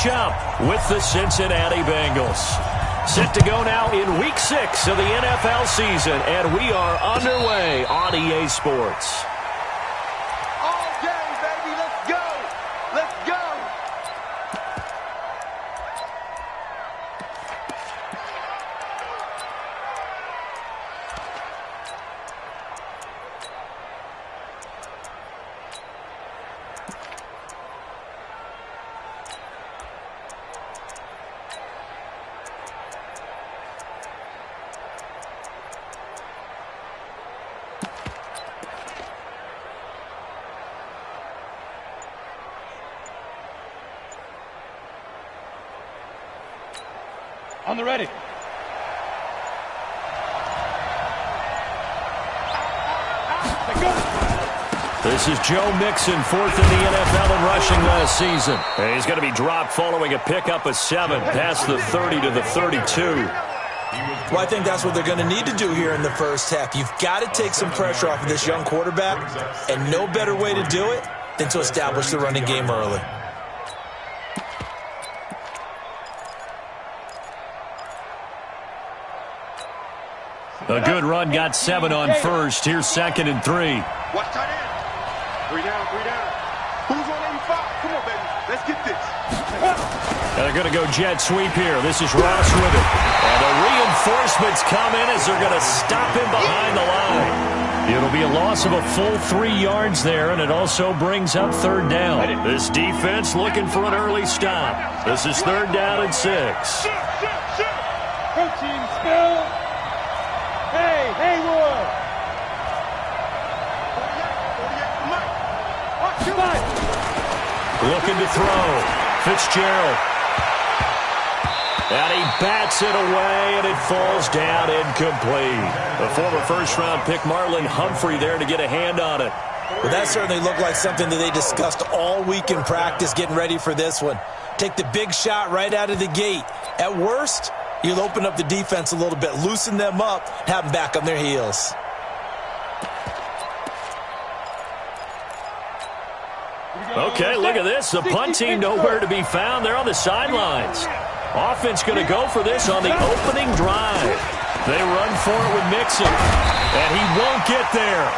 matchup with the Cincinnati Bengals. Set to go now in Week 6 of the NFL season, and we are underway on EA Sports. All day, baby. Let's go. Let's go. On the ready. This is Joe Mixon, fourth in the NFL in rushing last season. And he's going to be dropped following a pickup of 7 past the 30 to the 32. Well, I think that's what they're going to need to do here in the first half. You've got to take some pressure off of this young quarterback, and no better way to do it than to establish the running game early. A good run, got 7 on first. Here's 2nd and 3. Watch tight end. 3 down, 3 down. Who's on 85? Come on, baby. Let's get this. They're going to go jet sweep here. This is Ross with it. And the reinforcements come in as they're going to stop him behind the line. It'll be a loss of a full 3 yards there, and it also brings up 3rd down. This defense looking for an early stop. This is 3rd down and 6. Coaching skill. Hey, Haywood. Looking to throw. Fitzgerald. And he bats it away, and it falls down incomplete. The former first-round pick Marlon Humphrey there to get a hand on it. Well, that certainly looked like something that they discussed all week in practice getting ready for this one. Take the big shot right out of the gate. At worst, you'll open up the defense a little bit, loosen them up, have them back on their heels. Okay, look at this. The punt team nowhere to be found. They're on the sidelines. Offense going to go for this on the opening drive. They run for it with Mixon, and he won't get there.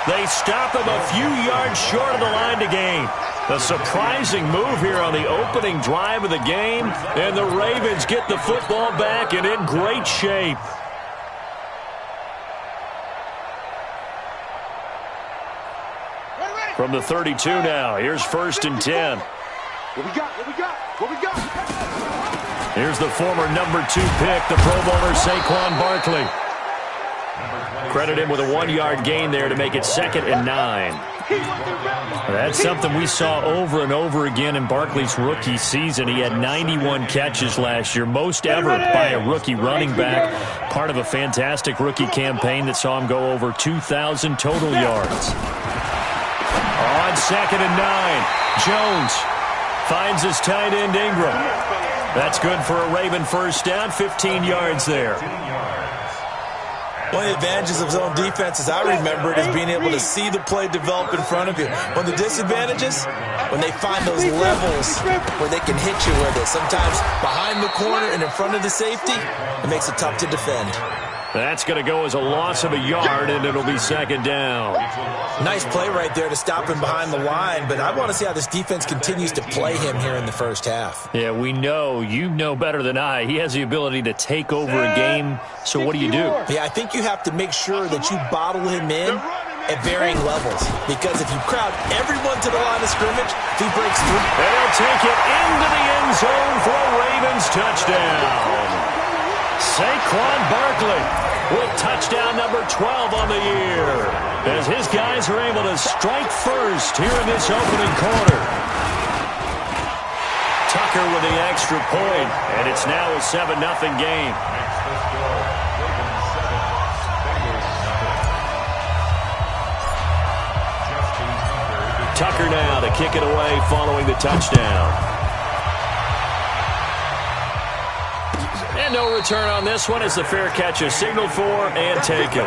They stop him a few yards short of the line to gain. A surprising move here on the opening drive of the game, and the Ravens get the football back and in great shape. From the 32 now, here's 1st and 10. What we got? What we got? What we got? Here's the former number 2 pick, the Pro Bowler Saquon Barkley. Credit him with a 1-yard gain there to make it 2nd and 9. That's something we saw over and over again in Barkley's rookie season. He had 91 catches last year, most ever by a rookie running back. Part of a fantastic rookie campaign that saw him go over 2,000 total yards. On 2nd and 9, Jones finds his tight end Ingram. That's good for a Raven first down, 15 yards there. One of the advantages of zone defense, as I remember it, is being able to see the play develop in front of you. One of the disadvantages, when they find those levels where they can hit you with it. Sometimes behind the corner and in front of the safety, it makes it tough to defend. That's going to go as a loss of a yard, and it'll be 2nd down. Nice play right there to stop him behind the line, but I want to see how this defense continues to play him here in the first half. Yeah, we know. You know better than I. He has the ability to take over a game, so what do you do? Yeah, I think you have to make sure that you bottle him in at varying levels, because if you crowd everyone to the line of scrimmage, if he breaks through, they'll take it into the end zone for a Ravens touchdown. Saquon Barkley with touchdown number 12 on the year, as his guys are able to strike first here in this opening quarter. Tucker with the extra point, and it's now a 7-0 game. Tucker now to kick it away following the touchdown. And no return on this one as the fair catch is signaled for and taken.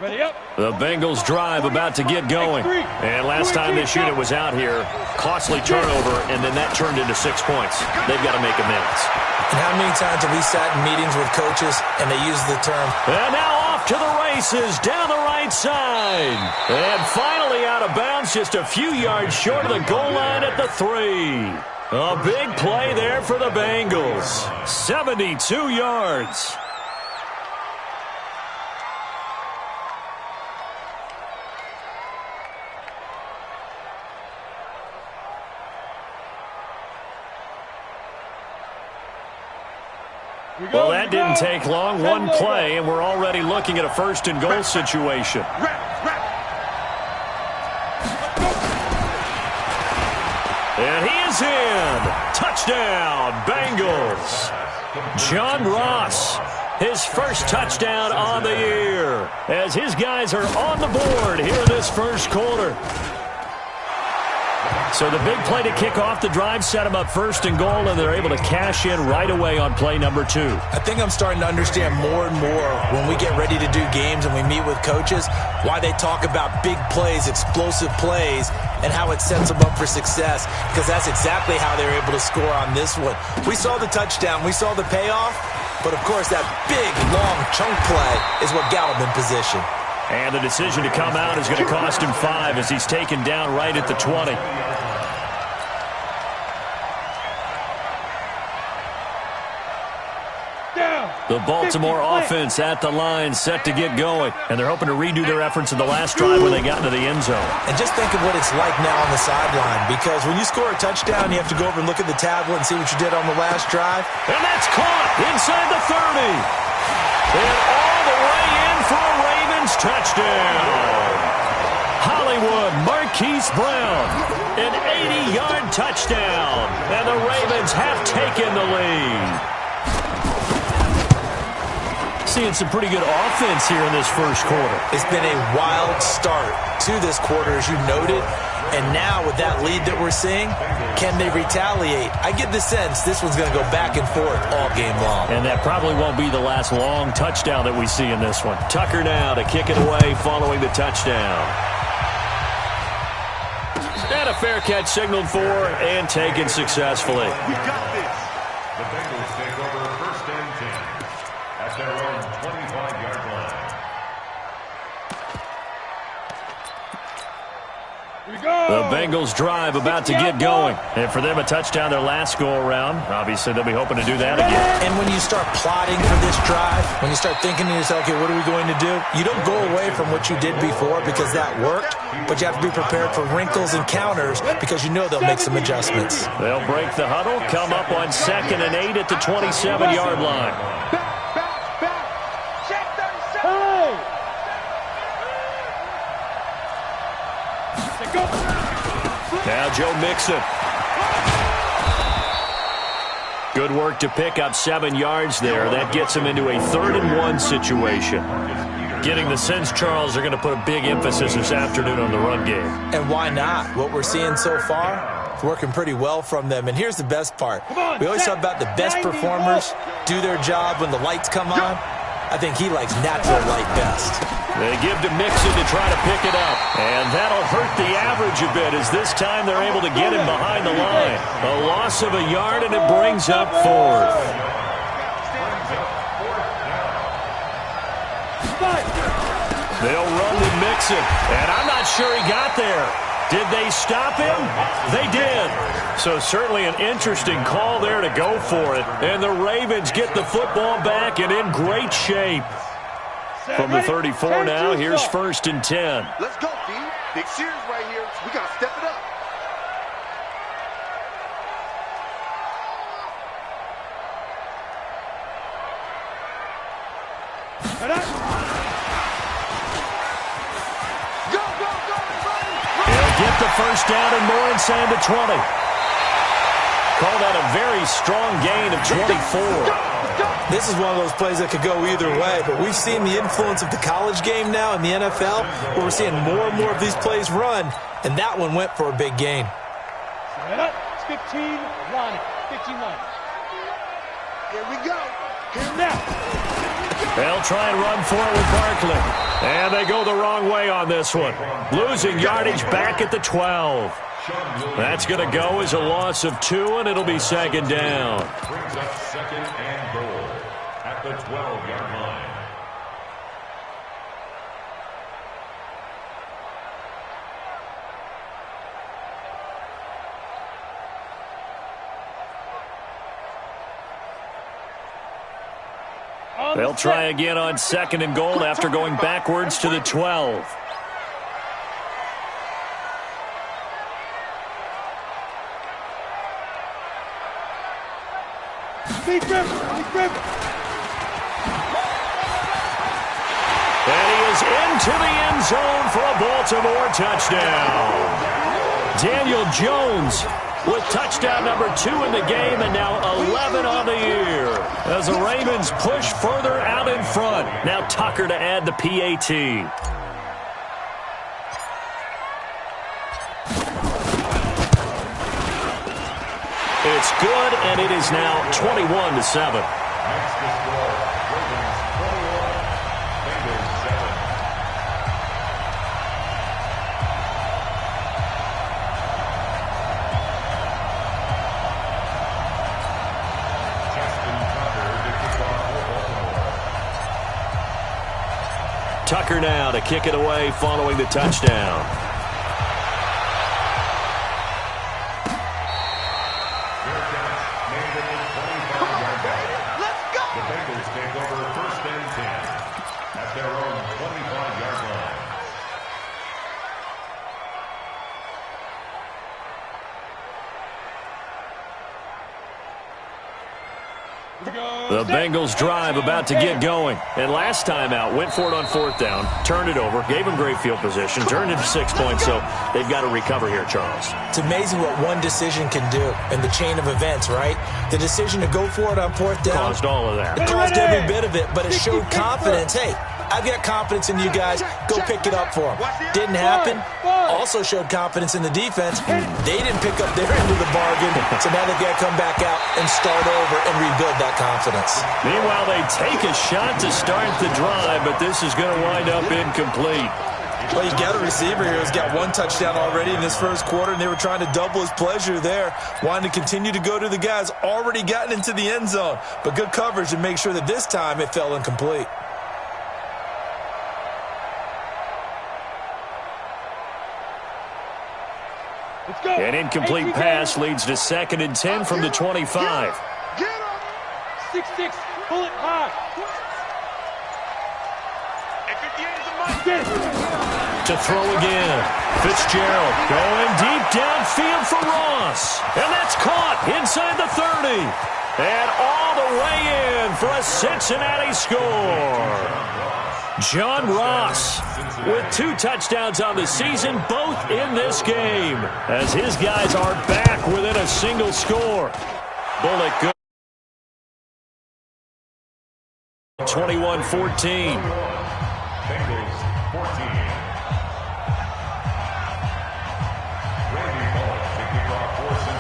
Ready up. The Bengals drive about to get going. And last time this unit was out here, costly turnover, and then that turned into 6 points. They've got to make amends. And how many times have we sat in meetings with coaches and they use the term, and now off to the races down the right side. And finally out of bounds, just a few yards short of the goal line at the 3. A big play there for the Bengals. 72 yards. Well, that didn't take long. One play, and we're already looking at a first-and-goal situation. And he is in. Touchdown, Bengals. John Ross, his first touchdown on the year, as his guys are on the board here in this first quarter. So the big play to kick off the drive set them up first and goal, and they're able to cash in right away on play number 2. I think I'm starting to understand more and more when we get ready to do games and we meet with coaches why they talk about big plays, explosive plays, and how it sets them up for success, because that's exactly how they were able to score on this one. We saw the touchdown. We saw the payoff. But, of course, that big, long chunk play is what got him in position. And the decision to come out is going to cost him 5 as he's taken down right at the 20. The Baltimore offense at the line, set to get going. And they're hoping to redo their efforts in the last drive when they got into the end zone. And just think of what it's like now on the sideline, because when you score a touchdown, you have to go over and look at the tablet and see what you did on the last drive. And that's caught inside the 30. And all the way in for a Ravens touchdown. Hollywood Marquise Brown, an 80-yard touchdown. And the Ravens have taken the lead. Seeing some pretty good offense here in this first quarter. It's been a wild start to this quarter, as you noted. And now with that lead that we're seeing, can they retaliate? I get the sense this one's going to go back and forth all game long. And that probably won't be the last long touchdown that we see in this one. Tucker now to kick it away following the touchdown. And a fair catch signaled for and taken successfully. We got this. The Bengals take over first and 10 at their own 25-yard line. The Bengals drive about to get going. And for them, a touchdown their last go-around. Obviously, they'll be hoping to do that again. And when you start plotting for this drive, when you start thinking to yourself, okay, what are we going to do? You don't go away from what you did before because that worked, but you have to be prepared for wrinkles and counters because you know they'll make some adjustments. They'll break the huddle, come up on 2nd and 8 at the 27-yard line. Now Joe Mixon. Good work to pick up 7 yards there. That gets him into a 3rd and 1 situation. Getting the sense, Charles, are going to put a big emphasis this afternoon on the run game. And why not? What we're seeing so far, it's working pretty well from them. And here's the best part. We always talk about the best performers do their job when the lights come on. I think he likes natural light best. They give to Mixon to try to pick it up. And that'll hurt the average a bit as this time they're able to get him behind the line. A loss of a yard, and it brings up 4th. They'll run to Mixon. And I'm not sure he got there. Did they stop him? They did. So certainly an interesting call there to go for it. And the Ravens get the football back and in great shape. From the 34 now, here's 1st and 10. Let's go, D. Big series right here. We got to step it up. He'll get the first down and more inside the 20. Call that a very strong gain of 24. This is one of those plays that could go either way, but we've seen the influence of the college game now in the NFL, where we're seeing more and more of these plays run, and that one went for a big gain. It's 15-1. 15-1. Here we go. Here now. They'll try and run for it with Barkley. And they go the wrong way on this one. Losing yardage back at the 12. That's going to go as a loss of 2, and it'll be second down. Brings up second and goal at the 12-yard line. They'll try again on second and goal after going backwards to the 12. And he is into the end zone for a Baltimore touchdown. Daniel Jones with touchdown number 2 in the game, and now 11 on the year as the Ravens push further out in front. Now Tucker to add the PAT. It's good, and it is now 21-7. That's the score. Ravens 21, Bengals 7. Tucker now to kick it away following the touchdown. The Bengals take over first and 10 at their own 25-yard line. The Bengals drive about to get going. And last time out, went for it on 4th down, turned it over, gave them great field position, turned it to 6 points, so they've got to recover here, Charles. It's amazing what one decision can do in the chain of events, right? The decision to go for it on 4th down. Caused all of that. It caused every bit of it, but it showed confidence. Hey, I've got confidence in you guys. Go pick it up for them. Didn't happen. Also showed confidence in the defense. They didn't pick up their end of the bargain, so now they've got to come back out and start over and rebuild that confidence. Meanwhile, they take a shot to start the drive, but this is going to wind up incomplete. Well, you got a receiver here who's got 1 touchdown already in this first quarter, and they were trying to double his pleasure there, wanting to continue to go to the guys already gotten into the end zone. But good coverage to make sure that this time it fell incomplete. An incomplete pass leads to 2nd and 10 from the 25. Get him! 6'6", bullet high. To throw again. Fitzgerald going deep downfield for Ross. And that's caught inside the 30. And all the way in for a Cincinnati score. John Ross with 2 touchdowns on the season, both in this game, as his guys are back within a single score. Bullock good. 21-14. Bengals 14.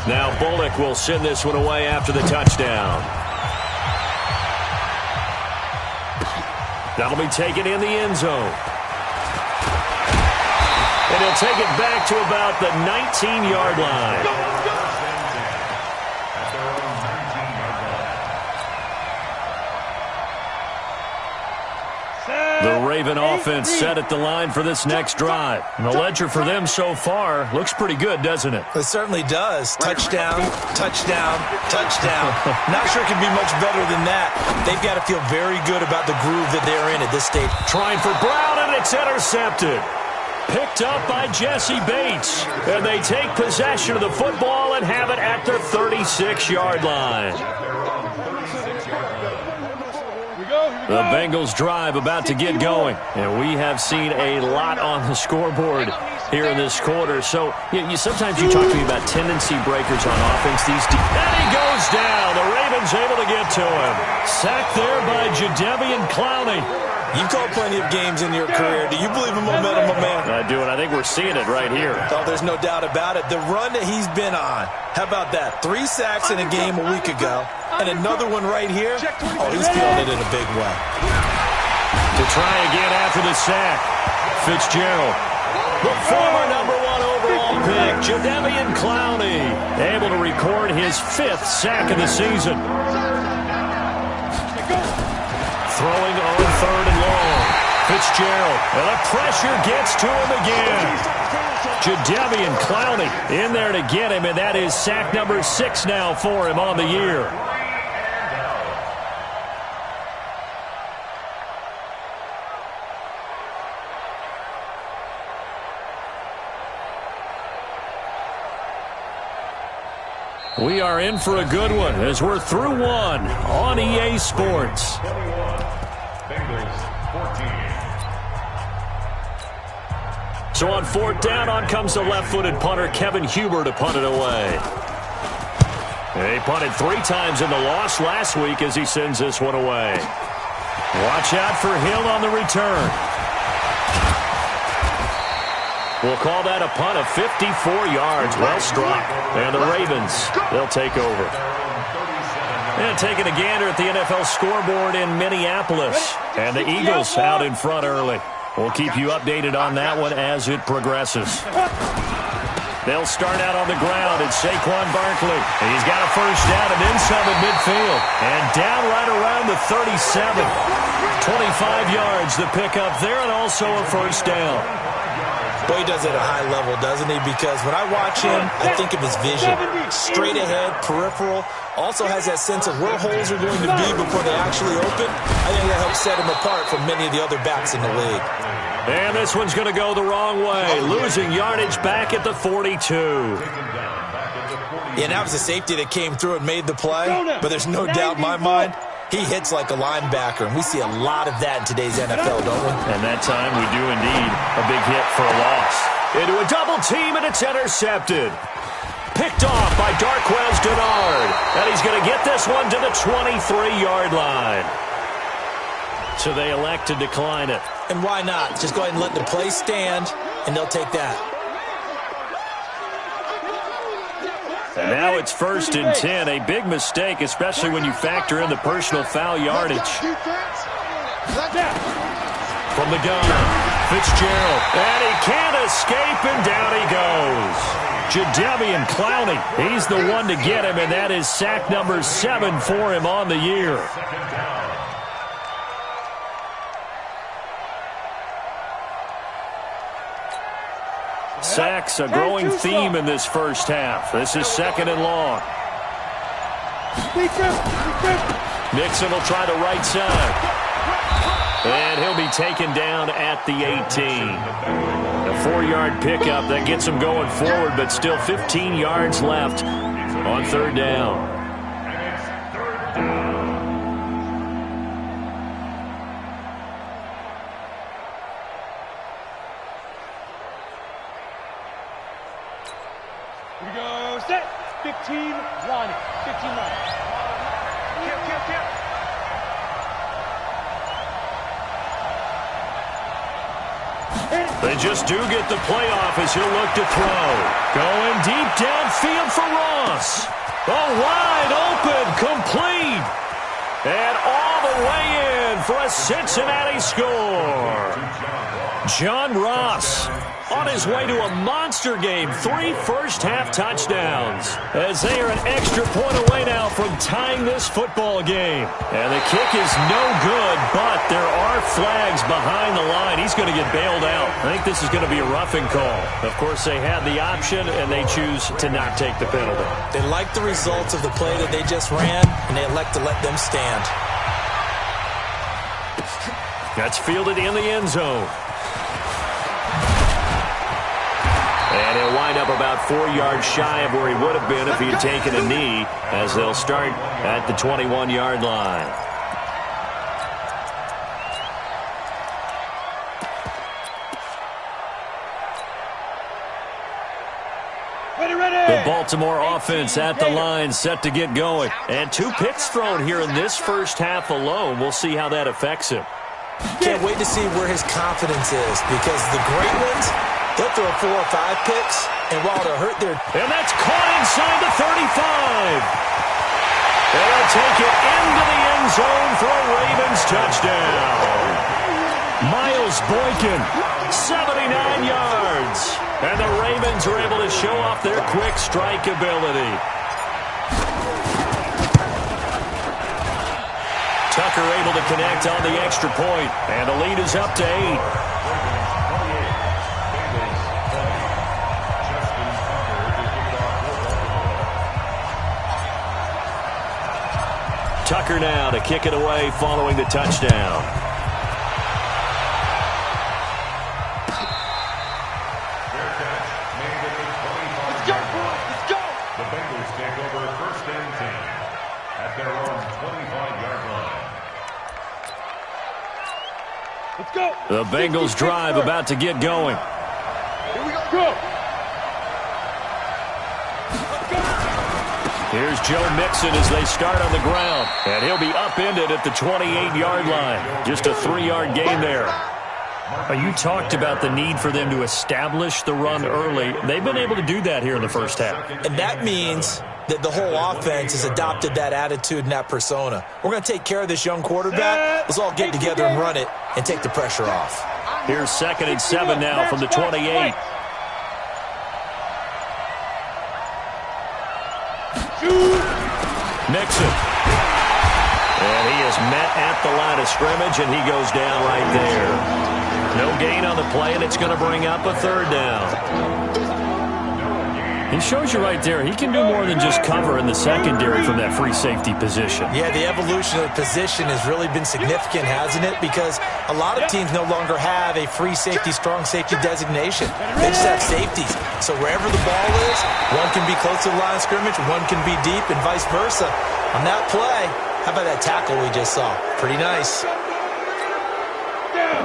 Now Bullock will send this one away after the touchdown. That'll be taken in the end zone. And he'll take it back to about the 19-yard line. The Raven offense set at the line for this next drive. And the ledger for them so far looks pretty good, doesn't it? It certainly does. Touchdown, touchdown, touchdown. Not sure it can be much better than that. They've got to feel very good about the groove that they're in at this stage. Trying for Brown, and it's intercepted. Picked up by Jesse Bates. And they take possession of the football and have it at their 36-yard line. The Bengals drive about to get going. And we have seen a lot on the scoreboard here in this quarter. So sometimes you talk to me about tendency breakers on offense. And he goes down. The Ravens able to get to him. Sacked there by Jadeveon Clowney. You've called plenty of games in your career. Do you believe in momentum, my man? I do, and I think we're seeing it right here. Oh, there's no doubt about it. The run that he's been on. How about that? 3 sacks in a game a week ago, and another one right here. Oh, he's feeling it in a big way. To try again after the sack, Fitzgerald. The former #1 overall pick, Jadeveon Clowney, able to record his 5th sack of the season. Throwing on 3rd and long. Fitzgerald, and the pressure gets to him again. Jadeveon Clowney in there to get him, and that is sack number 6 now for him on the year. We are in for a good one as we're through one on EA Sports. So on 4th down, on comes the left-footed punter, Kevin Huber, to punt it away. He punted 3 times in the loss last week as he sends this one away. Watch out for Hill on the return. We'll call that a punt of 54 yards. Well struck. And the Ravens, they'll take over. And taking a gander at the NFL scoreboard in Minneapolis. And the Eagles out in front early. We'll keep you updated on that one as it progresses. They'll start out on the ground. It's Saquon Barkley. He's got a first down and then some at midfield. And down right around the 37. 25 yards the pickup there, and also a first down. Boy, he does it at a high level, doesn't he? Because when I watch him, I think of his vision. Straight ahead, peripheral. Also has that sense of where holes are going to be before they actually open. I think that helps set him apart from many of the other backs in the league. And this one's going to go the wrong way. Losing yardage back at the 42. Yeah, that was a safety that came through and made the play. But there's no doubt in my mind, he hits like a linebacker, and we see a lot of that in today's NFL, don't we? And that time we do indeed. A big hit for a loss. Into a double team, and it's intercepted. Picked off by Darquez Dennard. And he's going to get this one to the 23-yard line. So they elect to decline it. And why not? Just go ahead and let the play stand, and they'll take that. And now it's 1st and 10. A big mistake, especially when you factor in the personal foul yardage. From the gun, Fitzgerald. And he can't escape, and down he goes. Jadeveon Clowney, he's the one to get him, and that is sack number 7 for him on the year. Sacks, a growing theme in this first half. This is 2nd and long. Nixon will try the right side. And he'll be taken down at the 18. A 4-yard pickup that gets him going forward, but still 15 yards left on 3rd down. Here we go, set. 15 lining. 15 lining. Kill. They just do get the playoff as he'll look to throw. Going deep downfield for Ross. Oh, wide open, complete. And all the way in for a Cincinnati score. John Ross on his way to a monster game. 3 first-half touchdowns as they are an extra point away now from tying this football game. And the kick is no good, but there are flags behind the line. He's going to get bailed out. I think this is going to be a roughing call. Of course, they had the option, and they choose to not take the penalty. They like the results of the play that they just ran, and they elect to let them stand. That's fielded in the end zone. And he'll wind up about 4 yards shy of where he would have been if he had taken a knee, as they'll start at the 21-yard line. The Baltimore offense at the line, set to get going. And 2 picks thrown here in this first half alone. We'll see how that affects him. Can't wait to see where his confidence is, because the great ones, they'll throw 4 or 5 picks, and while they're hurt, they're... And that's caught inside the 35. And they'll take it into the end zone for a Ravens touchdown. Chris Boykin, 79 yards. And the Ravens are able to show off their quick strike ability. Tucker able to connect on the extra point, and the lead is up to 8. Tucker now to kick it away following the touchdown. Let's go, boys. Let's go. The Bengals take over 1st and 10 at their own 25-yard line. Let's go. The Bengals drive about to get going. Here we go. Go. Here's Joe Mixon as they start on the ground. And he'll be upended at the 28-yard line. Just a 3-yard gain there. You talked about the need for them to establish the run early. They've been able to do that here in the first half. And that means that the whole offense has adopted that attitude and that persona. We're going to take care of this young quarterback. Let's all get together and run it and take the pressure off. Here's 2nd and 7 now from the 28. Mixon. And he is met at the line of scrimmage, and he goes down right there. No gain on the play, and it's going to bring up a 3rd down. He shows you right there, he can do more than just cover in the secondary from that free safety position. Yeah, the evolution of the position has really been significant, hasn't it? Because a lot of teams no longer have a free safety, strong safety designation. They just have safeties. So wherever the ball is, one can be close to the line of scrimmage, one can be deep, and vice versa. On that play, how about that tackle we just saw? Pretty nice.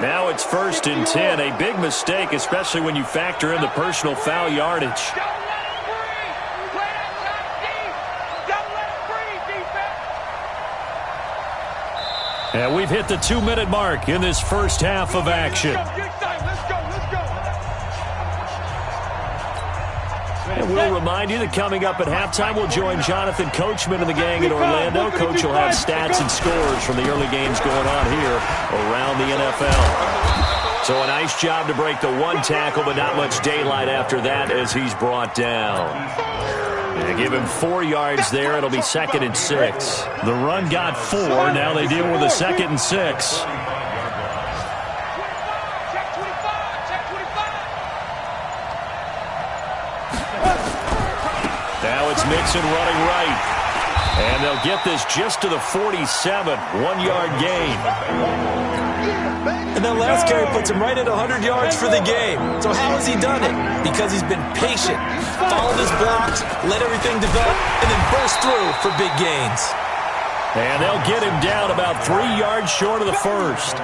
Now it's 1st and 10, a big mistake, especially when you factor in the personal foul yardage. And we've hit the 2-minute mark in this first half of action. And we'll remind you that coming up at halftime, we'll join Jonathan Coachman and the gang in Orlando. Coach will have stats and scores from the early games going on here around the NFL. So a nice job to break the 1 tackle, but not much daylight after that as he's brought down. And give him 4 yards there. It'll be 2nd and 6. The run got 4. Now they deal with a 2nd and 6. Now it's Mixon running right. And they'll get this just to the 47. 1-yard gain. And that last carry puts him right at 100 yards for the game. So how has he done it? Because he's been patient, followed his blocks, let everything develop, and then burst through for big gains. And they'll get him down about 3 yards short of the first.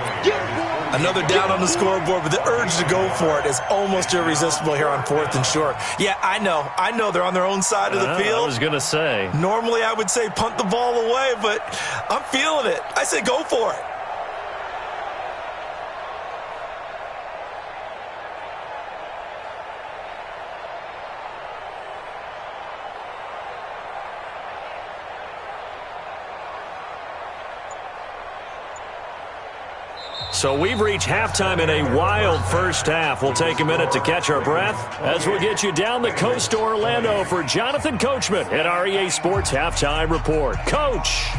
Another down on the scoreboard, but the urge to go for it is almost irresistible here on 4th and short. Yeah, I know they're on their own side of the field. I was going to say. Normally I would say punt the ball away, but I'm feeling it. I say go for it. So we've reached halftime in a wild first half. We'll take a minute to catch our breath as we'll get you down the coast to Orlando for Jonathan Coachman at REA Sports Halftime Report. Coach.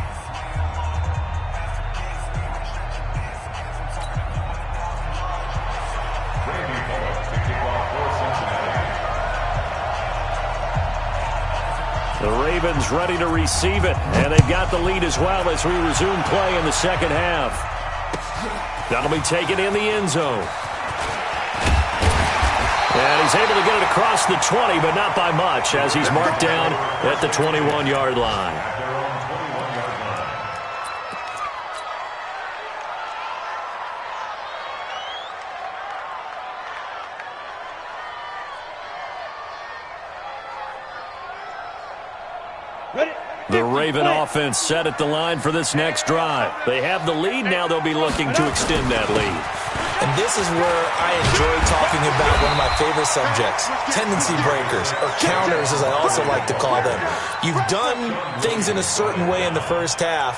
The Ravens ready to receive it, and they've got the lead as well as we resume play in the second half. That'll be taken in the end zone. And he's able to get it across the 20, but not by much, as he's marked down at the 21-yard line. The Raven offense set at the line for this next drive. They have the lead. Now they'll be looking to extend that lead. And this is where I enjoy talking about one of my favorite subjects, tendency breakers, or counters as I also like to call them. You've done things in a certain way in the first half,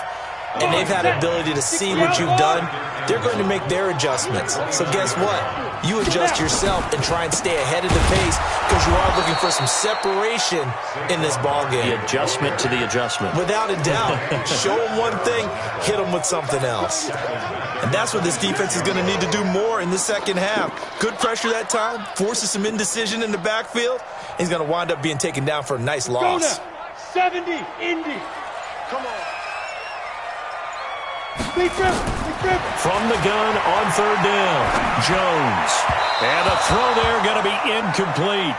and they've had the ability to see what you've done, they're going to make their adjustments. So guess what? You adjust yourself and try and stay ahead of the pace because you are looking for some separation in this ball game. The adjustment to the adjustment. Without a doubt. Show them one thing, hit them with something else. And that's what this defense is going to need to do more in the second half. Good pressure that time, forces some indecision in the backfield. He's going to wind up being taken down for a nice loss. 70, Indy. Come on. Big trip. From the gun on third down, Jones. And a throw there going to be incomplete.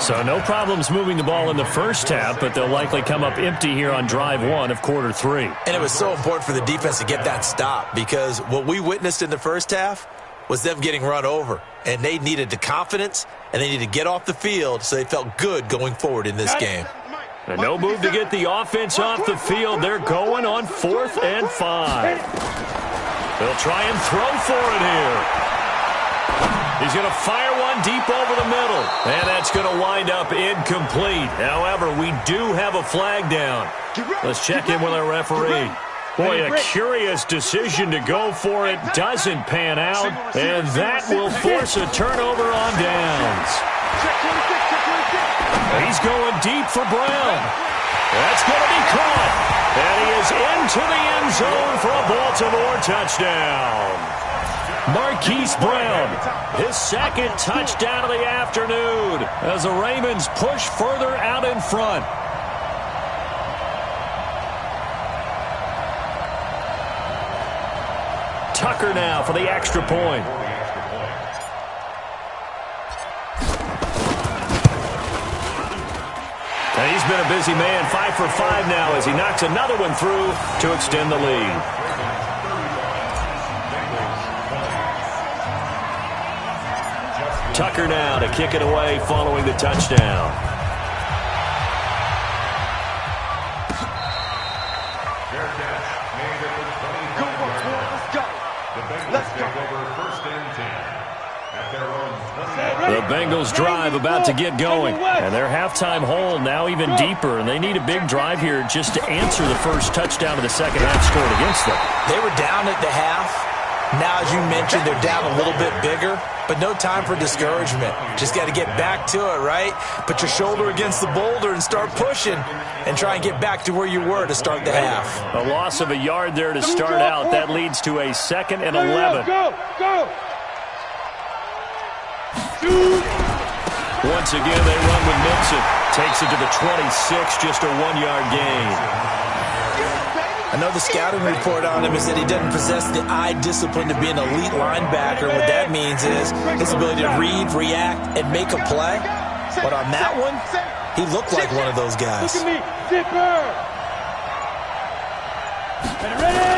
So no problems moving the ball in the first half, but they'll likely come up empty here on drive one of quarter three. And it was so important for the defense to get that stop because what we witnessed in the first half was them getting run over. And they needed the confidence, and they needed to get off the field so they felt good going forward in this game. And no move to get the offense off the field. They're going on 4th and 5. They'll try and throw for it here. He's going to fire one deep over the middle. And that's going to wind up incomplete. However, we do have a flag down. Let's check in with our referee. Boy, a curious decision to go for it. Doesn't pan out. And that will force a turnover on downs. He's going deep for Brown. That's going to be caught. And he is into the end zone for a Baltimore touchdown. Marquise Brown, his second touchdown of the afternoon as the Ravens push further out in front. Tucker now for the extra point. And he's been a busy man, 5 for 5 now as he knocks another one through to extend the lead. Tucker now to kick it away following the touchdown. The Bengals drive about to get going. And their halftime hole now even deeper. And they need a big drive here just to answer the first touchdown of the second half scored against them. They were down at the half. Now, as you mentioned, they're down a little bit bigger. But no time for discouragement. Just got to get back to it, right? Put your shoulder against the boulder and start pushing. And try and get back to where you were to start the half. A loss of a yard there to start out. That leads to a 2nd and 11. Go! Once again, they run with Mixon. Takes it to the 26, just a 1-yard gain. I know the scouting report on him is that he doesn't possess the eye discipline to be an elite linebacker. What that means is his ability to read, react, and make a play. But on that one, he looked like one of those guys. Look at me, Zipper. Ready?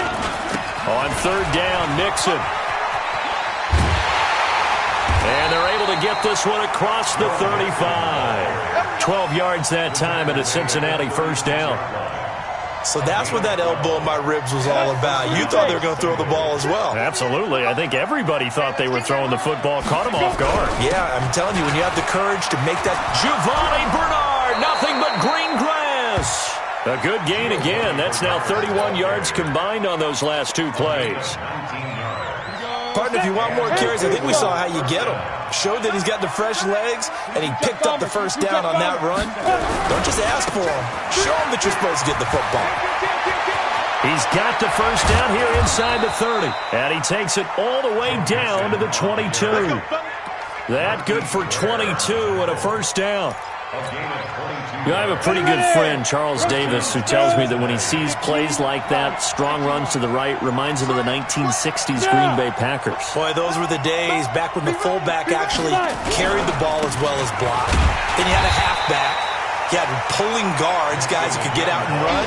On third down, Mixon. And they're able to get this one across the 35. 12 yards that time and a Cincinnati first down. So that's what that elbow in my ribs was all about. You thought they were going to throw the ball as well. Absolutely. I think everybody thought they were throwing the football. Caught him off guard. Yeah, I'm telling you, when you have the courage to make that. Giovanni Bernard, nothing but green grass. A good gain again. That's now 31 yards combined on those last two plays. Partner, if you want more carries, I think we saw how you get him. Showed that he's got the fresh legs, and he picked up the first down on that run. Don't just ask for him. Show him that you're supposed to get the football. He's got the first down here inside the 30. And he takes it all the way down to the 22. That good for 22 and a first down. I have a pretty good friend, Charles Davis, who tells me that when he sees plays like that, strong runs to the right, reminds him of the 1960s Green Bay Packers. Boy, those were the days back when the fullback actually carried the ball as well as blocked. Then you had a halfback. You had pulling guards, guys who could get out and run.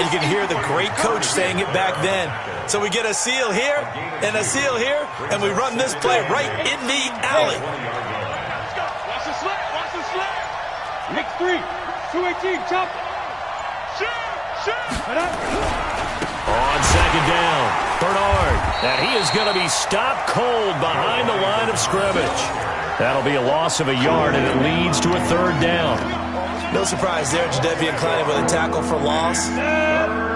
And you could hear the great coach saying it back then. So we get a seal here and a seal here, and we run this play right in the alley. Next 3, 218, chop. On second down, Bernard. And he is going to be stopped cold behind the line of scrimmage. That'll be a loss of a yard, and it leads to a third down. No surprise there, Jadeveon Clowney with a tackle for loss.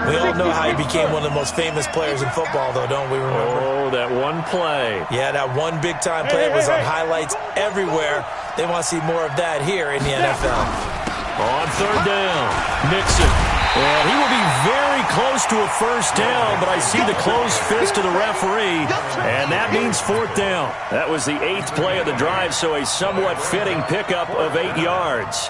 We all know how he became one of the most famous players in football, though, don't we remember? Oh, that one play. Yeah, that one big-time play was on highlights everywhere. They want to see more of that here in the NFL. On third down, Mixon. And he will be very close to a first down, but I see the closed fist of the referee, and that means fourth down. That was the 8th play of the drive, so a somewhat fitting pickup of 8 yards.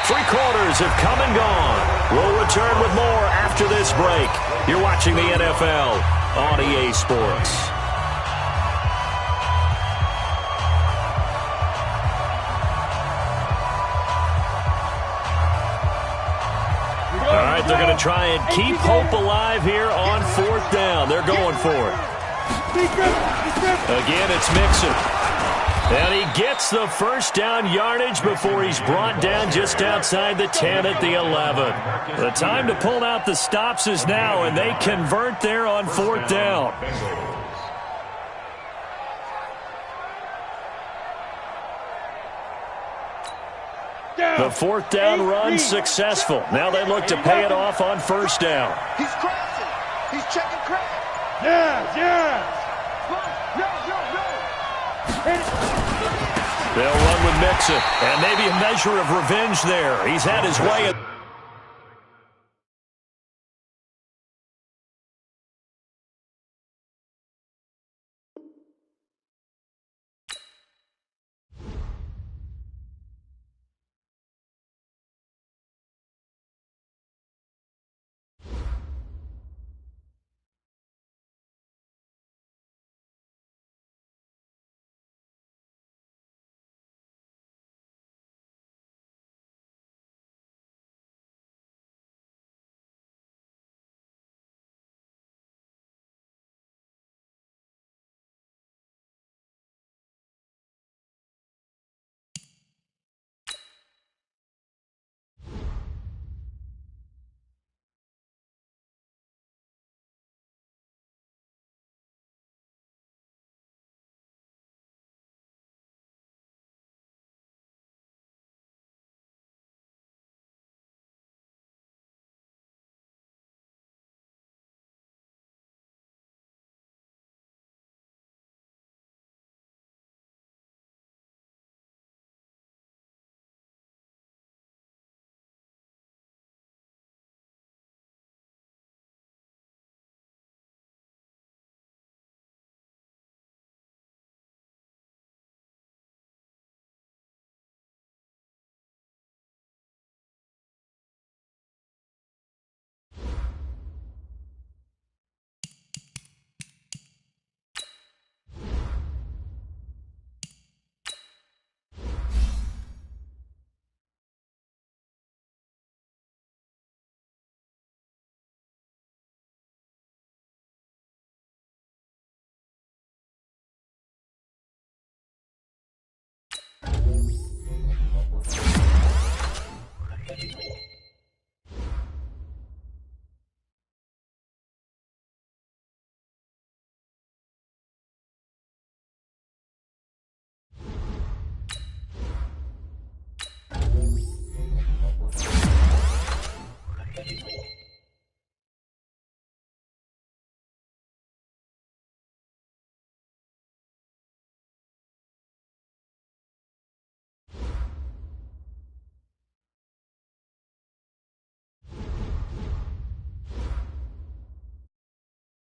Three quarters have come and gone. We'll return with more after this break. You're watching the NFL on EA Sports. All right, they're going to try and keep hope alive here on fourth down. They're going for it. Again, it's Mixon. And he gets the first down yardage before he's brought down just outside the 10 at the 11. The time to pull out the stops is now, and they convert there on fourth down. The fourth down run successful. Now they look to pay it off on first down. He's crashing. He's checking crash. Yes. They'll run with Mixon, and maybe a measure of revenge there. He's had his way in